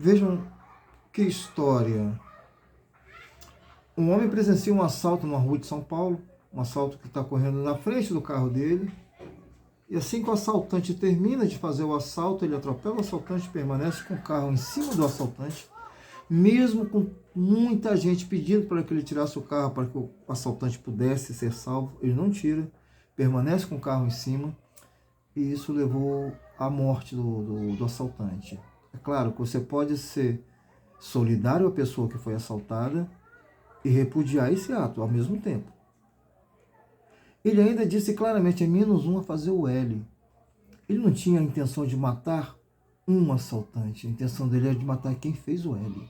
Vejam que história. Um homem presencia um assalto numa rua de São Paulo, um assalto que está correndo na frente do carro dele, e assim que o assaltante termina de fazer o assalto, ele atropela o assaltante, permanece com o carro em cima do assaltante, mesmo com muita gente pedindo para que ele tirasse o carro para que o assaltante pudesse ser salvo, ele não tira, permanece com o carro em cima, e isso levou à morte do assaltante. É claro que você pode ser solidário à pessoa que foi assaltada e repudiar esse ato ao mesmo tempo. Ele ainda disse claramente, é -1 a fazer o L. Ele não tinha a intenção de matar um assaltante, a intenção dele era de matar quem fez o L.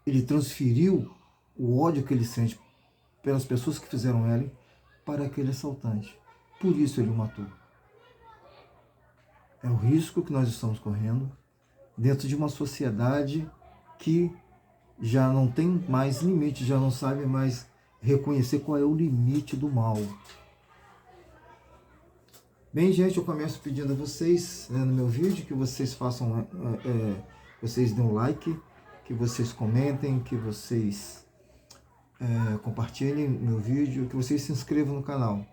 Ele transferiu o ódio que ele sente pelas pessoas que fizeram L para aquele assaltante. Por isso ele o matou. É o risco que nós estamos correndo dentro de uma sociedade que já não tem mais limite, já não sabe mais reconhecer qual é o limite do mal. Bem, gente, eu começo pedindo a vocês, no meu vídeo, que vocês façam, vocês dêem um like, que vocês comentem, que vocês compartilhem meu vídeo, que vocês se inscrevam no canal.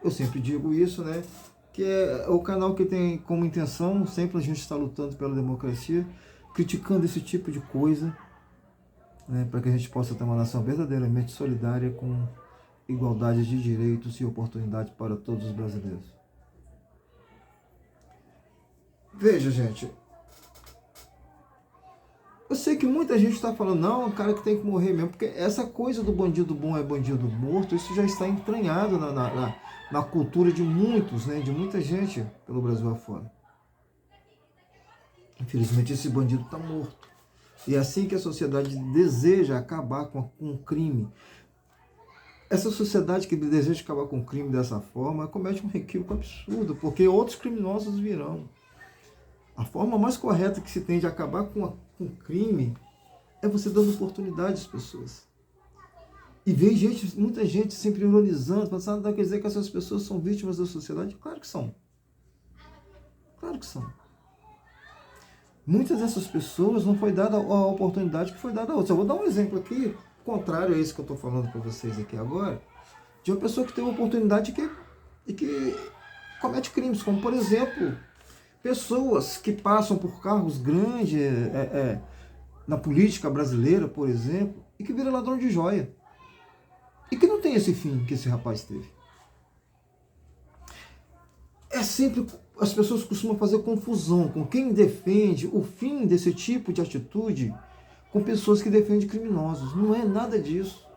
Eu sempre digo isso, né? Que é o canal que tem como intenção sempre a gente estar lutando pela democracia, criticando esse tipo de coisa, né, para que a gente possa ter uma nação verdadeiramente solidária com igualdade de direitos e oportunidades para todos os brasileiros. Veja, gente, eu sei que muita gente está falando, não, o cara que tem que morrer mesmo, porque essa coisa do bandido bom é bandido morto, isso já está entranhado na cultura de muitos, né, de muita gente pelo Brasil afora. Infelizmente esse bandido está morto. E é assim que a sociedade deseja acabar com o crime. Essa sociedade que deseja acabar com o crime dessa forma comete um equívoco absurdo, porque outros criminosos virão. A forma mais correta que se tem de acabar com o crime é você dando oportunidade às pessoas. E vem muita gente sempre ironizando, pensando, não quer dizer que essas pessoas são vítimas da sociedade? Claro que são. Claro que são. Muitas dessas pessoas não foi dada a oportunidade que foi dada a outras. Eu vou dar um exemplo aqui, contrário a esse que eu estou falando para vocês aqui agora, de uma pessoa que teve a oportunidade e que comete crimes, como por exemplo, pessoas que passam por cargos grandes na política brasileira, por exemplo, e que viram ladrão de joia. E que não tem esse fim que esse rapaz teve. É sempre, as pessoas costumam fazer confusão com quem defende o fim desse tipo de atitude com pessoas que defendem criminosos. Não é nada disso.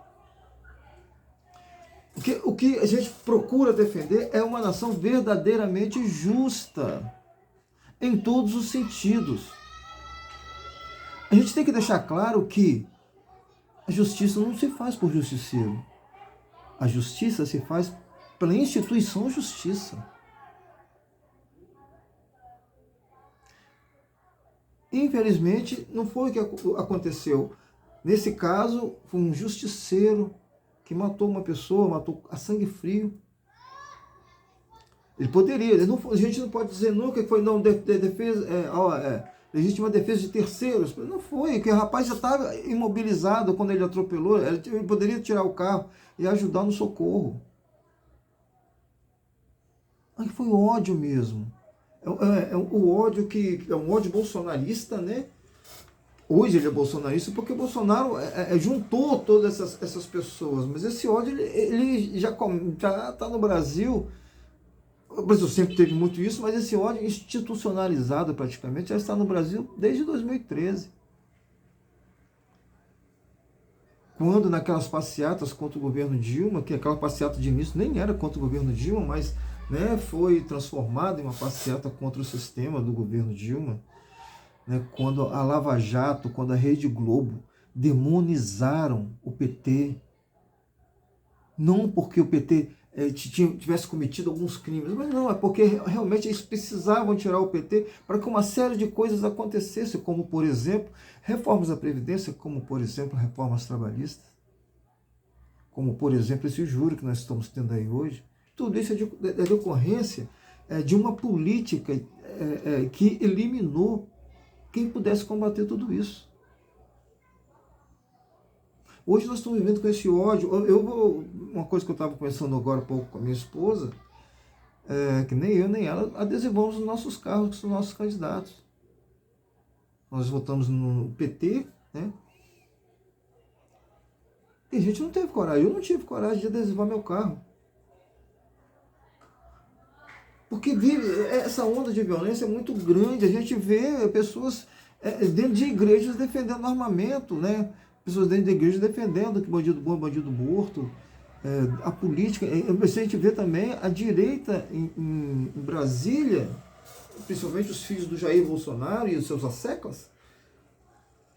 O que a gente procura defender é uma nação verdadeiramente justa, em todos os sentidos. A gente tem que deixar claro que a justiça não se faz por justiceiro. A justiça se faz pela instituição justiça. Infelizmente, não foi o que aconteceu. Nesse caso, foi um justiceiro que matou uma pessoa, matou a sangue frio. Ele poderia, a gente não pode dizer nunca que foi não, legítima defesa de terceiros. Não foi, porque o rapaz já estava imobilizado quando ele atropelou, ele poderia tirar o carro e ajudar no socorro. Aí foi ódio mesmo. O ódio que é um ódio bolsonarista, né? Hoje ele é bolsonarista porque Bolsonaro juntou todas essas pessoas, mas esse ódio ele já está no Brasil. O Brasil sempre teve muito isso, mas esse ódio institucionalizado praticamente já está no Brasil desde 2013. Quando naquelas passeatas contra o governo Dilma, que aquela passeata de início nem era contra o governo Dilma, mas foi transformada em uma passeata contra o sistema do governo Dilma, né, quando a Lava Jato, quando a Rede Globo demonizaram o PT, não porque o PT tivesse cometido alguns crimes, mas não, é porque realmente eles precisavam tirar o PT para que uma série de coisas acontecessem, como por exemplo, reformas da Previdência, como por exemplo, reformas trabalhistas, como por exemplo, esse juro que nós estamos tendo aí hoje. Tudo isso é de ocorrência de uma política que eliminou quem pudesse combater tudo isso. Hoje nós estamos vivendo com esse ódio. Uma coisa que eu estava conversando agora há pouco com a minha esposa, que nem eu nem ela adesivamos os nossos carros, que são nossos candidatos. Nós votamos no PT, né? E a gente não teve coragem. Eu não tive coragem de adesivar meu carro. Porque essa onda de violência é muito grande. A gente vê pessoas dentro de igrejas defendendo armamento, né? Pessoas dentro de igrejas defendendo que bandido bom é bandido morto. A política. A gente vê também a direita em Brasília, principalmente os filhos do Jair Bolsonaro e os seus asseclas.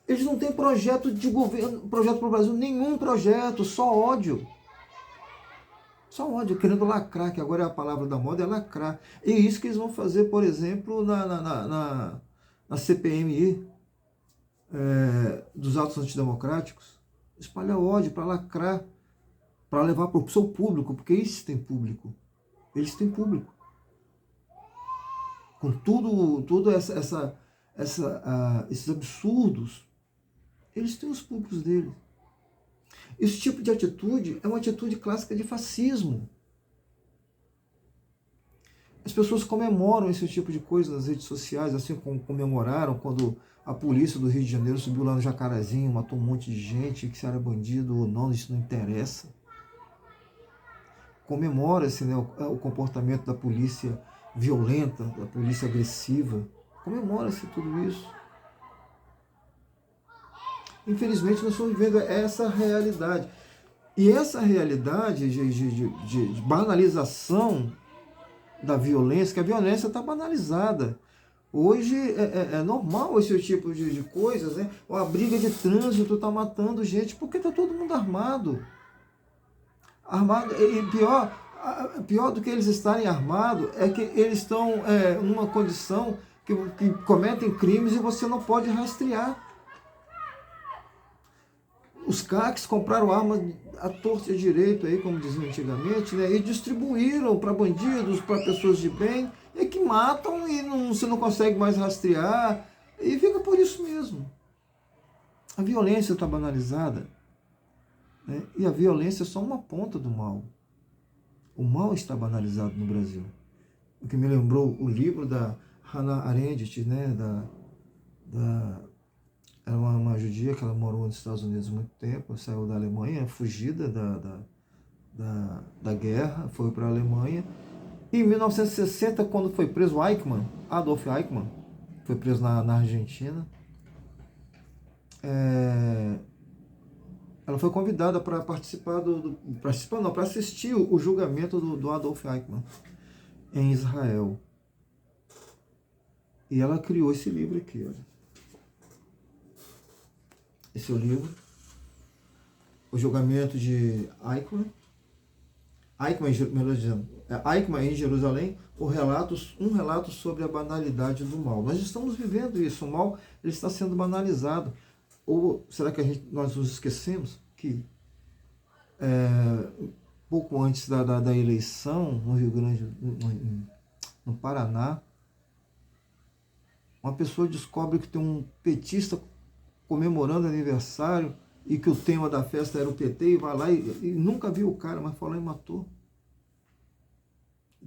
Eles não têm projeto de governo, projeto para o Brasil, nenhum projeto, só ódio. Só ódio, querendo lacrar, que agora é a palavra da moda, é lacrar. E é isso que eles vão fazer, por exemplo, na CPMI, dos atos antidemocráticos. Espalhar ódio para lacrar, para levar para o seu público, porque eles têm público. Eles têm público. Com tudo esses absurdos, eles têm os públicos deles. Esse tipo de atitude é uma atitude clássica de fascismo. As pessoas comemoram esse tipo de coisa nas redes sociais, assim como comemoraram quando a polícia do Rio de Janeiro subiu lá no Jacarezinho, matou um monte de gente, que se era bandido ou não, isso não interessa. Comemora-se, né, o comportamento da polícia violenta, da polícia agressiva. Comemora-se tudo isso. Infelizmente, nós estamos vivendo essa realidade. E essa realidade de banalização da violência, que a violência está banalizada. Hoje é normal esse tipo de coisas, né? A briga de trânsito está matando gente porque está todo mundo armado. E pior do que eles estarem armados é que eles estão numa condição que cometem crimes e você não pode rastrear. Os CACs compraram armas à torta e à direito, aí, como diziam antigamente, né, e distribuíram para bandidos, para pessoas de bem, e que matam e você não consegue mais rastrear, e fica por isso mesmo. A violência está banalizada, né, e a violência é só uma ponta do mal. O mal está banalizado no Brasil. O que me lembrou o livro da Hannah Arendt, né, era uma judia que ela morou nos Estados Unidos há muito tempo, saiu da Alemanha, fugida da guerra, foi para a Alemanha. E em 1960, quando foi preso Adolf Eichmann, foi preso na Argentina, ela foi convidada para participar para assistir o julgamento do Adolf Eichmann em Israel. E ela criou esse livro aqui, olha. Esse é o livro, O Julgamento de Eichmann. Eichmann em Jerusalém, um relato sobre a banalidade do mal. Nós estamos vivendo isso, o mal ele está sendo banalizado. Ou será que nós nos esquecemos que pouco antes da eleição no Rio Grande, no Paraná, uma pessoa descobre que tem um petista comemorando aniversário e que o tema da festa era o PT e vai lá e nunca viu o cara, mas foi lá e matou.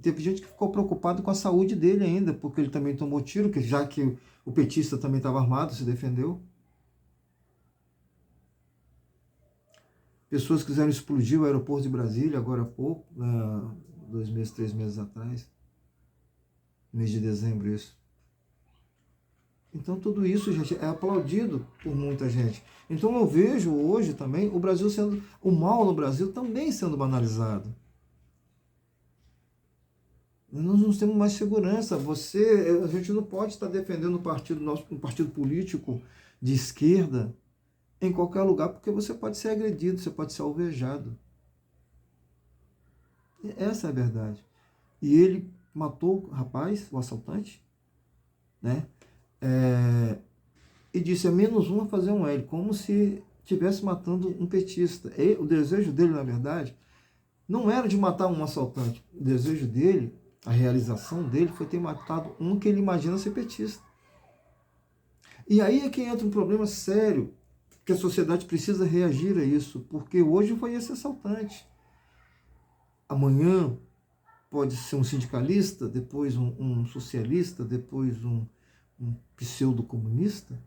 Teve gente que ficou preocupado com a saúde dele ainda, porque ele também tomou tiro, já que o petista também estava armado, se defendeu. Pessoas quiseram explodir o aeroporto de Brasília agora há pouco, 2 meses, 3 meses atrás, mês de dezembro isso. Então tudo isso, gente, é aplaudido por muita gente. Então eu vejo hoje também o mal no Brasil também sendo banalizado. Nós não temos mais segurança. A gente não pode estar defendendo um partido político de esquerda em qualquer lugar, porque você pode ser agredido, você pode ser alvejado. Essa é a verdade. E ele matou o rapaz, o assaltante, né? E disse, é -1 a fazer um L, como se estivesse matando um petista. O desejo dele, na verdade, não era de matar um assaltante. O desejo dele, a realização dele, foi ter matado um que ele imagina ser petista. E aí é que entra um problema sério, que a sociedade precisa reagir a isso, porque hoje foi esse assaltante. Amanhã pode ser um sindicalista, depois um socialista, depois um pseudo-comunista,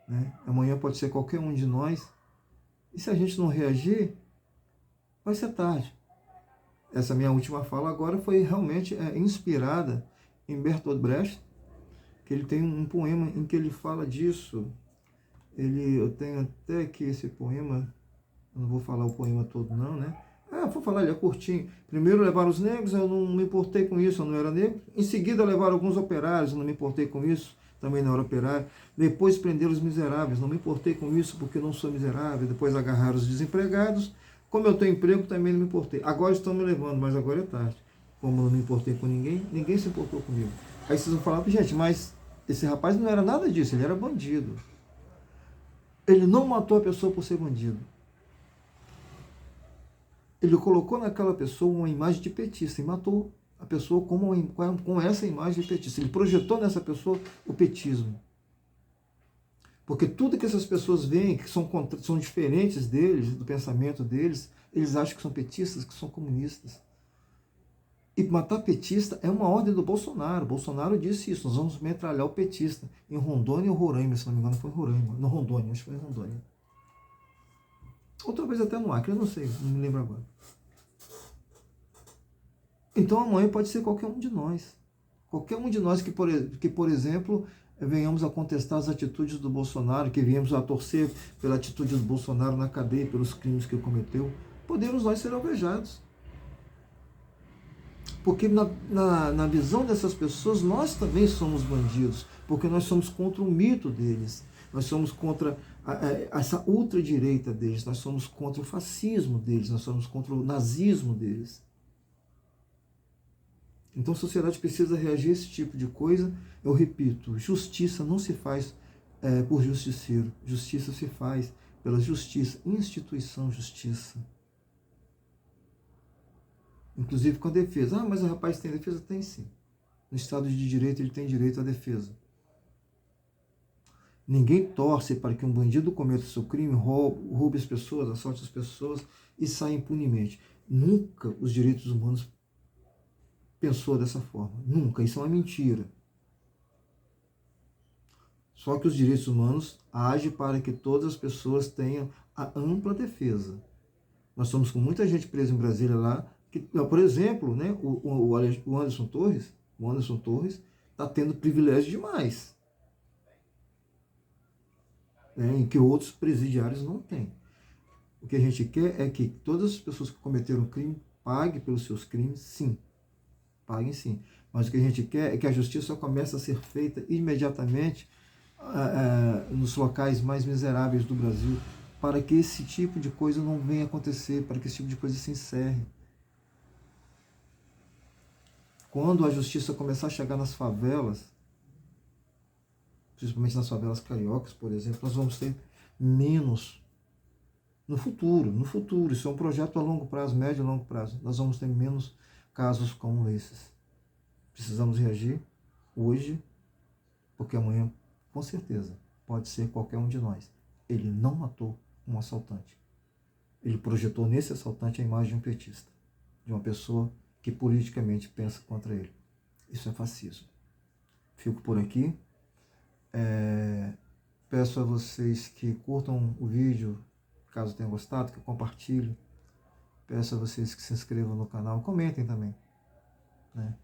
né? Amanhã pode ser qualquer um de nós. E se a gente não reagir, vai ser tarde. Essa minha última fala agora foi realmente inspirada em Bertolt Brecht, que ele tem um poema em que ele fala disso. Eu tenho até aqui esse poema, eu não vou falar o poema todo não, né? Vou falar, ele é curtinho. Primeiro levaram os negros, eu não me importei com isso, eu não era negro. Em seguida levaram alguns operários, eu não me importei com isso, também não era operário. Depois prenderam os miseráveis, não me importei com isso porque não sou miserável. Depois agarraram os desempregados. Como eu tenho emprego, também não me importei. Agora estão me levando, mas agora é tarde. Como eu não me importei com ninguém, ninguém se importou comigo. Aí vocês vão falar, gente, mas esse rapaz não era nada disso, ele era bandido. Ele não matou a pessoa por ser bandido. Ele colocou naquela pessoa uma imagem de petista e matou a pessoa com essa imagem de petista. Ele projetou nessa pessoa o petismo. Porque tudo que essas pessoas veem, que são diferentes deles, do pensamento deles, eles acham que são petistas, que são comunistas. E matar petista é uma ordem do Bolsonaro. Bolsonaro disse isso, nós vamos metralhar o petista. Em Rondônia ou Roraima, se não me engano, foi em Roraima. No Rondônia, acho que foi em Rondônia. Outra vez até no Acre, eu não sei, não me lembro agora. Então amanhã pode ser qualquer um de nós. Qualquer um de nós que por exemplo, venhamos a contestar as atitudes do Bolsonaro, que venhamos a torcer pela atitude do Bolsonaro na cadeia, pelos crimes que ele cometeu, podemos nós ser alvejados. Porque na visão dessas pessoas, nós também somos bandidos, porque nós somos contra o mito deles, nós somos contra essa ultradireita deles, nós somos contra o fascismo deles, nós somos contra o nazismo deles. Então a sociedade precisa reagir a esse tipo de coisa. Eu repito, justiça não se faz por justiceiro, justiça se faz pela justiça, instituição justiça. Inclusive com a defesa. Mas o rapaz tem defesa? Tem sim. No Estado de Direito ele tem direito à defesa. Ninguém torce para que um bandido cometa o seu crime, roube as pessoas, assalte as pessoas e saia impunemente. Nunca os direitos humanos pensou dessa forma. Nunca. Isso é uma mentira. Só que os direitos humanos agem para que todas as pessoas tenham a ampla defesa. Nós estamos com muita gente presa em Brasília lá, que, por exemplo, né, o Anderson Torres está tendo privilégio demais, né, em que outros presidiários não têm. O que a gente quer é que todas as pessoas que cometeram crime paguem pelos seus crimes, sim. Paguem sim. Mas o que a gente quer é que a justiça comece a ser feita imediatamente nos locais mais miseráveis do Brasil, para que esse tipo de coisa não venha acontecer, para que esse tipo de coisa se encerre. Quando a justiça começar a chegar nas favelas, principalmente nas favelas cariocas, por exemplo, nós vamos ter menos no futuro, isso é um projeto a longo prazo, médio e longo prazo, nós vamos ter menos casos como esses. Precisamos reagir hoje, porque amanhã, com certeza, pode ser qualquer um de nós. Ele não matou um assaltante. Ele projetou nesse assaltante a imagem de um petista, de uma pessoa que politicamente pensa contra ele. Isso é fascismo. Fico por aqui. Peço a vocês que curtam o vídeo, caso tenham gostado, que compartilhem. Peço a vocês que se inscrevam no canal, comentem também, né?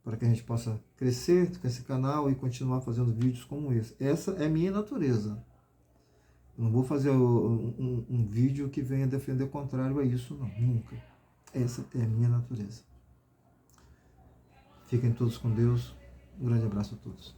Para que a gente possa crescer com esse canal e continuar fazendo vídeos como esse. Essa é a minha natureza. Eu não vou fazer um vídeo que venha defender o contrário a isso, não. Nunca. Essa é a minha natureza. Fiquem todos com Deus. Um grande abraço a todos.